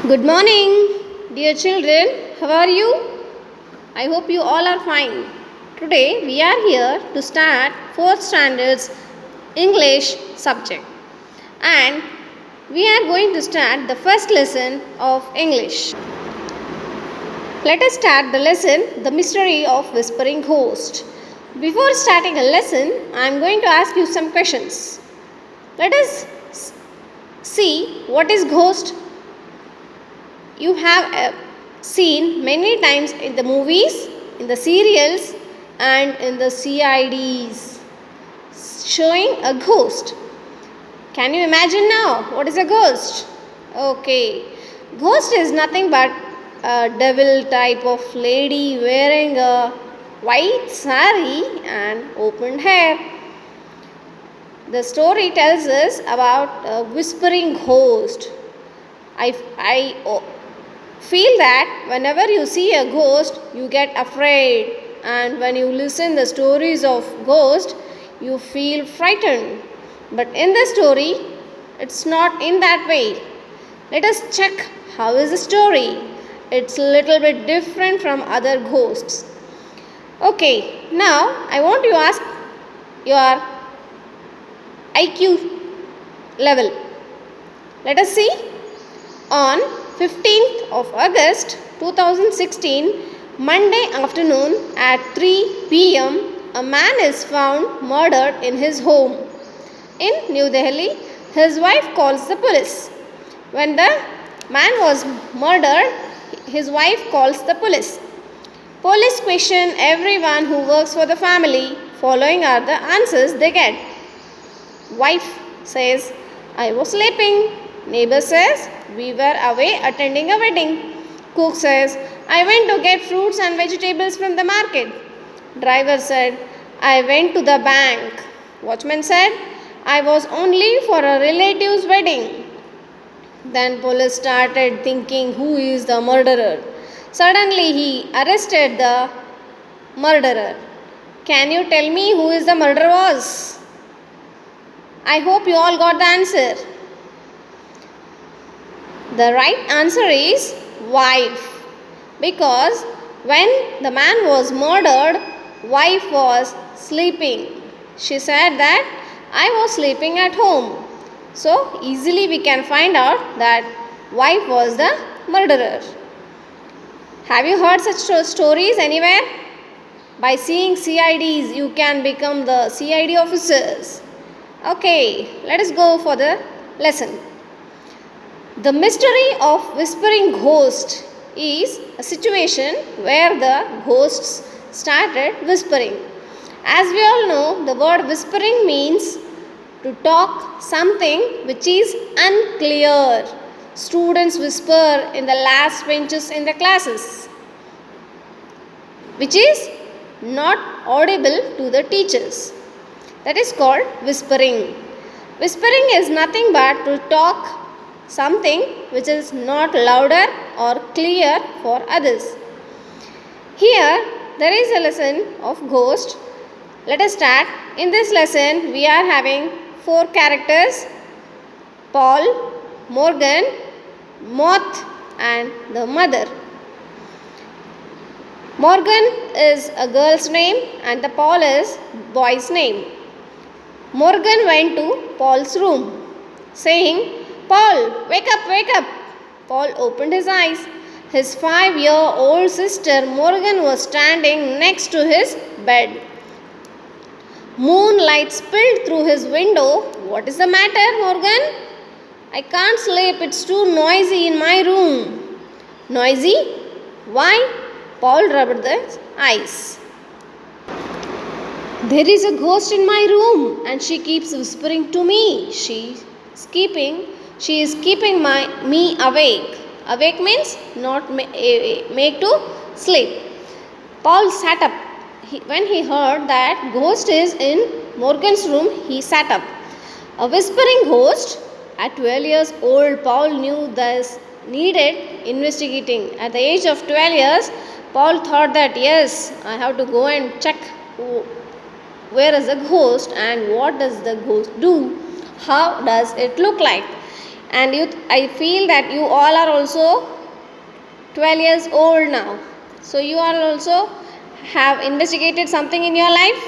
Good morning, dear children. How are you? I hope you all are fine. Today we are here to start 4th standard's English subject, and we are going to start the first lesson of English. Let us start the lesson, The Mystery of Whispering Ghost. Before starting a lesson, I am going to ask you some questions. Let us see what is ghost. You have seen many times in the movies, in the serials, and in the CIDs showing a ghost. Can you imagine now what is a ghost? Okay, ghost is nothing but a devil type of lady wearing a white sari and opened hair. The story tells us about a whispering ghost. I feel that whenever you see a ghost you get afraid, and when you listen the stories of ghost you feel frightened, but in the story it's not in that way. Let us check how is the story. It's a little bit different from other ghosts. Okay, now I want to ask your IQ level. Let us see. On 15th of August 2016, Monday afternoon at 3 p.m., a man is found murdered in his home. In New Delhi, his wife calls the police. When the man was murdered, his wife calls the police. Police question everyone who works for the family. Following are the answers they get. Wife says, I was sleeping. Neighbor says, we were away attending a wedding. Cook says, I went to get fruits and vegetables from the market. Driver said, I went to the bank. Watchman said, I was only for a relative's wedding. Then police started thinking who is the murderer. Suddenly he arrested the murderer. Can you tell me who is the murderer was? I hope you all got the answer. The right answer is wife, because when the man was murdered, wife was sleeping. She said that I was sleeping at home. So easily we can find out that wife was the murderer. Have you heard such stories anywhere? By seeing CIDs you can become the CID officers. Okay, let us go for the lesson. The mystery of whispering ghost is a situation where the ghosts started whispering. As we all know, the word whispering means to talk something which is unclear. Students whisper in the last benches in the classes, which is not audible to the teachers. That is called whispering. Whispering is nothing but to talk something which is not louder or clear for others. Here there is a lesson of ghost. Let us start. In this lesson we are having 4 characters: Paul, Morgan, Moth and the mother. Morgan is a girl's name and the Paul is boy's name. Morgan went to Paul's room saying, Paul, wake up, wake up. Paul opened his eyes. His 5-year-old sister Morgan was standing next to his bed. Moonlight spilled through his window. What is the matter, Morgan? I can't sleep. It's too noisy in my room. Noisy? Why? Paul rubbed the eyes. There is a ghost in my room and she keeps whispering to me. She is keeping me awake. Awake means not make to sleep. Paul sat up. When he heard that ghost is in Morgan's room, he sat up. A whispering ghost. At 12 years old, Paul knew this needed investigating. At the age of 12 years, Paul thought that yes, I have to go and check where is the ghost and what does the ghost do, how does it look like. and I feel that you all are also 12 years old now. So you all also have investigated something in your life.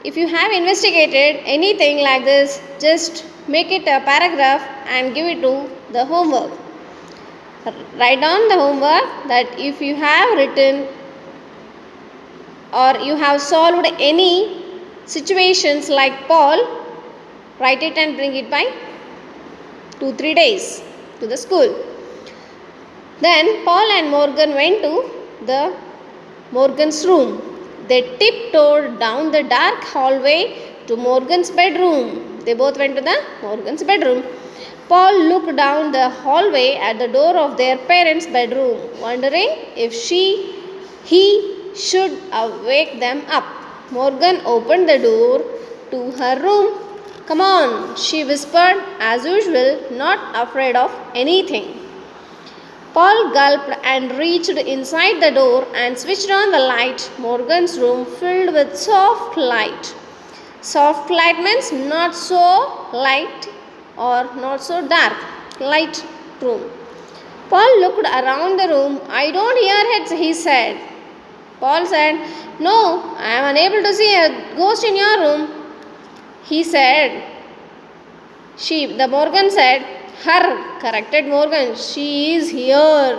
If you have investigated anything like this, just make it a paragraph and give it to the homework. Write down the homework that if you have written or you have solved any situations like Paul, write it and bring it by 2-3 days to the school. Then Paul and Morgan went to the Morgan's room. They tiptoed down the dark hallway to Morgan's bedroom. They both went to the Morgan's bedroom. Paul looked down the hallway at the door of their parents' bedroom, wondering if he should wake them up. Morgan opened the door to her room. "Come on," she whispered, as usual, not afraid of anything. Paul gulped and reached inside the door and switched on the light. Morgan's room filled with soft light. Soft light means not so light or not so dark. Light room. Paul looked around the room. "I don't hear it," he said. Paul said, "No, I am unable to see a ghost in your room." He said, the Morgan said, "Her," corrected Morgan. "She is here."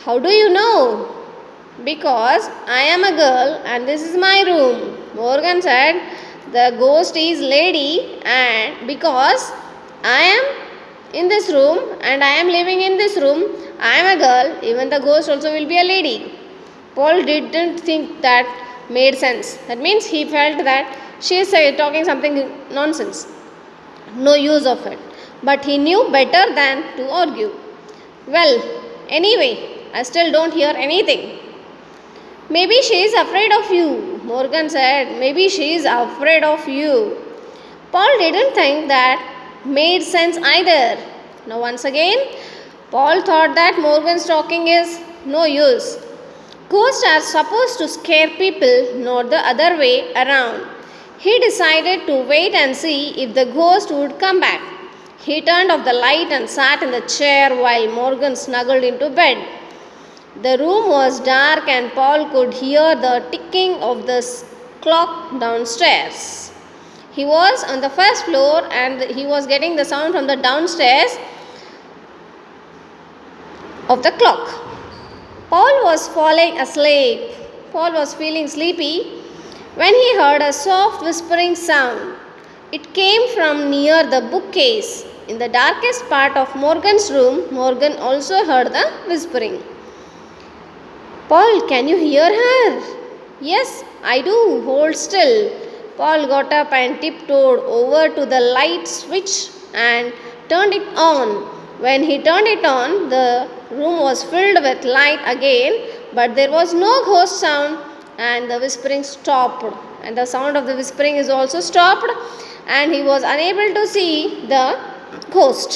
"How do you know?" "Because I am a girl and this is my room." Morgan said, "The ghost is lady, and because I am in this room and I am living in this room, I am a girl, even the ghost also will be a lady." Paul didn't think that made sense. That means he felt that she is talking something nonsense. No use of it. But he knew better than to argue. "Well, anyway, I still don't hear anything." "Maybe she is afraid of you," Morgan said. "Maybe she is afraid of you." Paul didn't think that made sense either. Now once again, Paul thought that Morgan's talking is no use. Ghosts are supposed to scare people, not the other way around. He decided to wait and see if the ghost would come back. He turned off the light and sat in the chair while Morgan snuggled into bed. The room was dark and Paul could hear the ticking of the clock downstairs. He was on the first floor and he was getting the sound from the downstairs of the clock. Paul was falling asleep. Paul was feeling sleepy when he heard a soft whispering sound. It came from near the bookcase. In the darkest part of Morgan's room, Morgan also heard the whispering. "Paul, can you hear her?" "Yes, I do. Hold still." Paul got up and tiptoed over to the light switch and turned it on. When he turned it on, the room was filled with light again, but there was no ghost sound and the whispering stopped. And the sound of the whispering is also stopped and he was unable to see the ghost.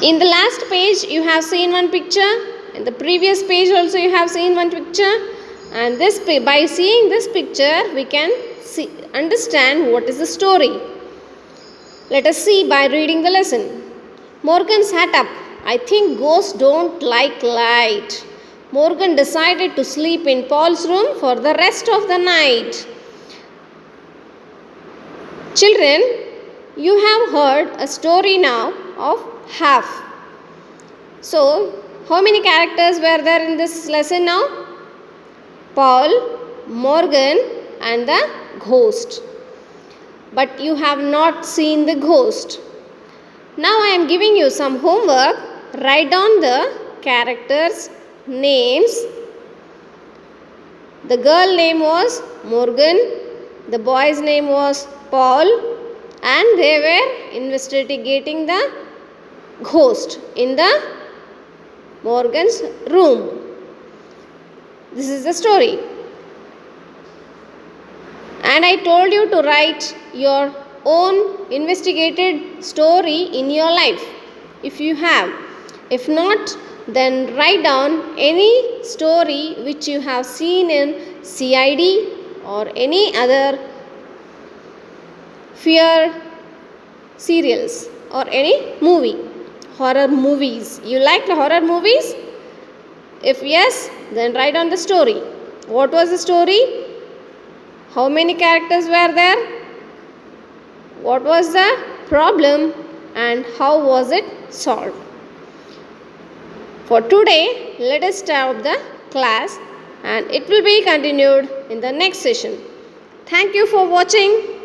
In the last page you have seen one picture. In the previous page also you have seen one picture. And by seeing this picture we can understand what is the story. Let us see by reading the lesson. Morgan sat up. "I think ghosts don't like light." Morgan decided to sleep in Paul's room for the rest of the night. Children, you have heard a story now of half. So, how many characters were there in this lesson now? Paul, Morgan and the ghost. But you have not seen the ghost. Now I am giving you some homework. Write down the characters' names. The girl name was Morgan. The boy's name was Paul. And they were investigating the ghost in the Morgan's room. This is the story. And I told you to write your own investigated story in your life if you have. If not, then write down any story which you have seen in CID or any other fear serials or any movie? Horror movies. You like the horror movies? If yes, then write on the story. What was the story? How many characters were there? What was the problem and how was it solved? For today, let us stop the class and it will be continued in the next session. Thank you for watching.